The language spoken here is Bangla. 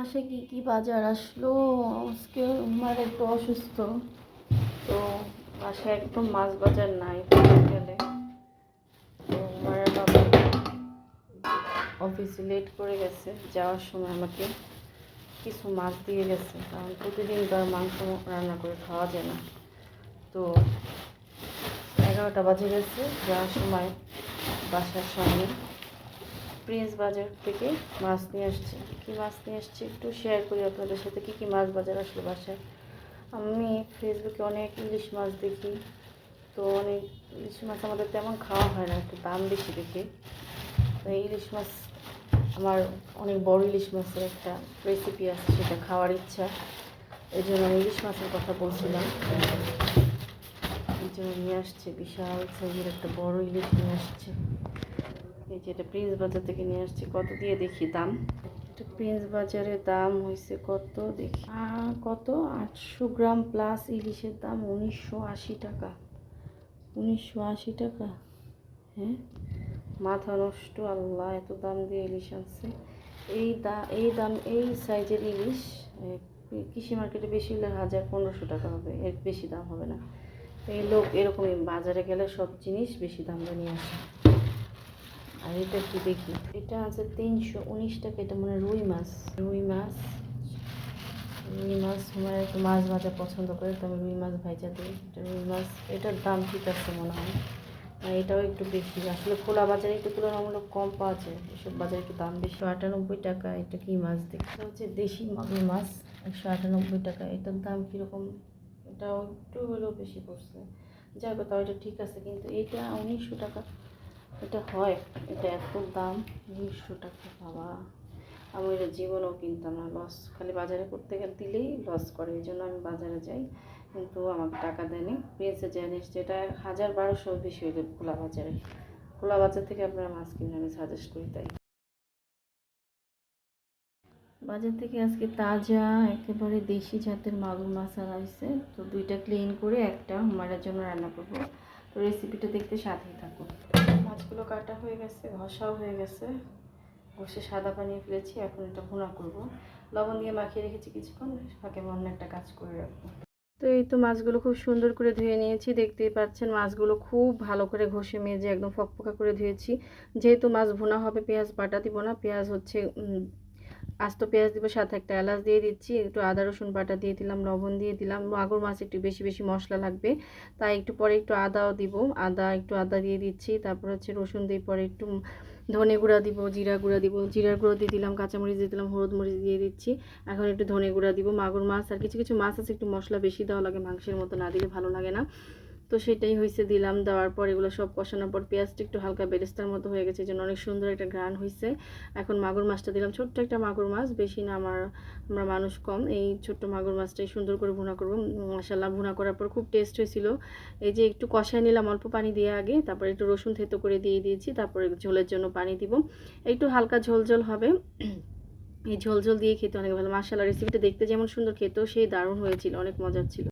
আসে কি কি বাজার আসলো আজকে। আমার একটু অসুস্থ, তো বাসায় একদম মাছ বাজার নাই গেলে। তো আমার বাবা অফিসে লেট করে গেছে, যাওয়ার সময় আমাকে কিছু মাছ দিয়ে গেছে, কারণ প্রতিদিন তো আর মাংস রান্না করে খাওয়া যায় না। তো 11টা বাজে গেছে যাওয়ার সময়। বাসার সামনে প্রিন্স বাজার থেকে মাছ নিয়ে আসছে। কী মাছ নিয়ে আসছে একটু শেয়ার করি আপনাদের সাথে, কী কী মাছ বাজার আসলো বাসায়। আমি ফেসবুকে অনেক ইলিশ মাছ দেখি, তো অনেক ইলিশ মাছ আমাদের তেমন খাওয়া হয় না, একটু দাম বেশি দেখে। তো ইলিশ মাছ, আমার অনেক বড় ইলিশ মাছের একটা রেসিপি আছে, সেটা খাওয়ার ইচ্ছা, এই জন্য আমি ইলিশ মাছের কথা বলছিলাম। এই জন্য নিয়ে আসছে, বিশাল সাইজের একটা বড় ইলিশ নিয়ে আসছে। এই যে এটা প্রিন্স বাজার থেকে নিয়ে আসছি। কত দিয়ে দেখি দাম। এটা প্রিন্স বাজারের দাম হয়েছে কত দেখি, কত 800 গ্রাম প্লাস ইলিশের দাম 1980 টাকা। 1980 টাকা, হ্যাঁ, মাথা নষ্ট। আল্লাহ, এত দাম দিয়ে ইলিশ আনছে। এই সাইজের ইলিশ কৃষি মার্কেটে বেশি হলে 1000-1500 টাকা হবে, এর বেশি দাম হবে না। এই লোক এরকমই বাজারে গেলে সব জিনিস বেশি দাম দিয়ে নিয়ে আসে। আর এটা একটু দেখি, এটা আছে 319 টাকা। এটা মানে রুই মাছ। আমার একটু মাছ ভাজা পছন্দ করে, তো আমি রুই মাছ ভাজা দিই। এটা রুই মাছ, এটার দাম ঠিক আছে মনে হয়। আর এটাও একটু বেশি, আসলে খোলা বাজারে একটু তুলনামূলক কম পাওয়া যায়, এসব বাজারে একটু দাম বেশি। 98 টাকা। এটা কি মাছ দেখি, এটা হচ্ছে দেশি মাগুর মাছ, 198 টাকা। এটার দাম কীরকম, এটাও একটু হলেও বেশি পড়ছে। যাই হোক, তাও এটা ঠিক আছে, কিন্তু এটা 1900 টাকা। এটা হয়, এটা এত দাম 1900 টাকা, বাবা। আমি এটা জীবনেও কিনতাম না, লস। খালি বাজারে করতে গেলে দিলেই লস করে, এই জন্য আমি বাজারে যাই, কিন্তু আমাকে টাকা দেয়নি। প্রিন্সে যাই নিচ্ছি, এটা 1000-1200 বেশি হইলে খোলা বাজার থেকে আপনারা মাছ কিনে আমি সাজেস্ট করি। তাই বাজার থেকে আজকে তাজা একেবারে দেশি জাতের মাগুর মাছ আনাইছে, তো 2টা ক্লিন করে একটা হুমায়রার জন্য রান্না করব। তো রেসিপিটা দেখতে সাথেই থাকুন। মাছগুলো কাটা হয়ে গেছে, ঘষাও হয়ে গেছে, ঘষে সাদা পানি ফেলেছি। এখন এটা ভুনা করব। লবণ দিয়ে মাখিয়ে রেখেছি কিছুক্ষণ, ফাঁকে অন্য একটা কাজ করে রাখবো। তো এই তো মাছগুলো খুব সুন্দর করে ধুয়ে নিয়েছি, দেখতেই পাচ্ছেন। মাছগুলো খুব ভালো করে ঘষে মেজে একদম ফকফকা করে ধুয়েছি। যেহেতু মাছ ভুনা হবে, পেঁয়াজ বাটা দিব না, পেঁয়াজ হচ্ছে আস্ত পেঁয়াজ দিব, সাথে একটা এলাচ দিয়ে দিচ্ছি, একটু আদা রসুন বাটা দিয়ে দিলাম, লবণ দিয়ে দিলাম। মাগুর মাছ একটু বেশি বেশি মশলা লাগবে, তাই একটু পরে একটু আদাও দিব, আদা দিয়ে দিচ্ছি। তারপর হচ্ছে রসুন দিয়ে পরে একটু ধনে গুঁড়া দিব, জিরা গুঁড়া দিব, জিরার গুঁড়ো দিয়ে দিলাম, কাঁচামরিচ দিয়ে দিলাম, হলুদ মরিচ দিয়ে দিচ্ছি। এখন একটু ধনে গুঁড়া দিব। মাগুর মাছ আর কিছু কিছু মাছ আছে একটু মশলা বেশি দেওয়া লাগে, মাংসের মতো না দিলে ভালো লাগে না। তো সেটাই হয়েছে, দিলাম। দেওয়ার পর এগুলো সব কষানোর পর পেঁয়াজটা একটু হালকা বেরেস্তার মতো হয়ে গেছে, জন্য অনেক সুন্দর একটা ঘ্রাণ হয়েছে। এখন মাগুর মাছটা দিলাম, ছোট্ট একটা মাগুর মাছ, বেশি না, আমরা মানুষ কম। এই ছোট্ট মাগুর মাছটাই সুন্দর করে ভুনা করবো। মাশাআল্লাহ, ভুনা করার পর খুব টেস্ট হয়েছিল। এই যে একটু কষায় নিলাম অল্প পানি দিয়ে আগে, তারপরে একটু রসুন থেতো করে দিয়ে দিয়েছি, তারপরে ঝোলের জন্য পানি দিব। একটু হালকা ঝোল হবে। এই ঝোল দিয়ে খেতে অনেক ভালো। মাশাআল্লাহ, রেসিপিটা দেখতে যেমন সুন্দর, খেতেও সেই দারুণ হয়েছিল, অনেক মজার ছিল।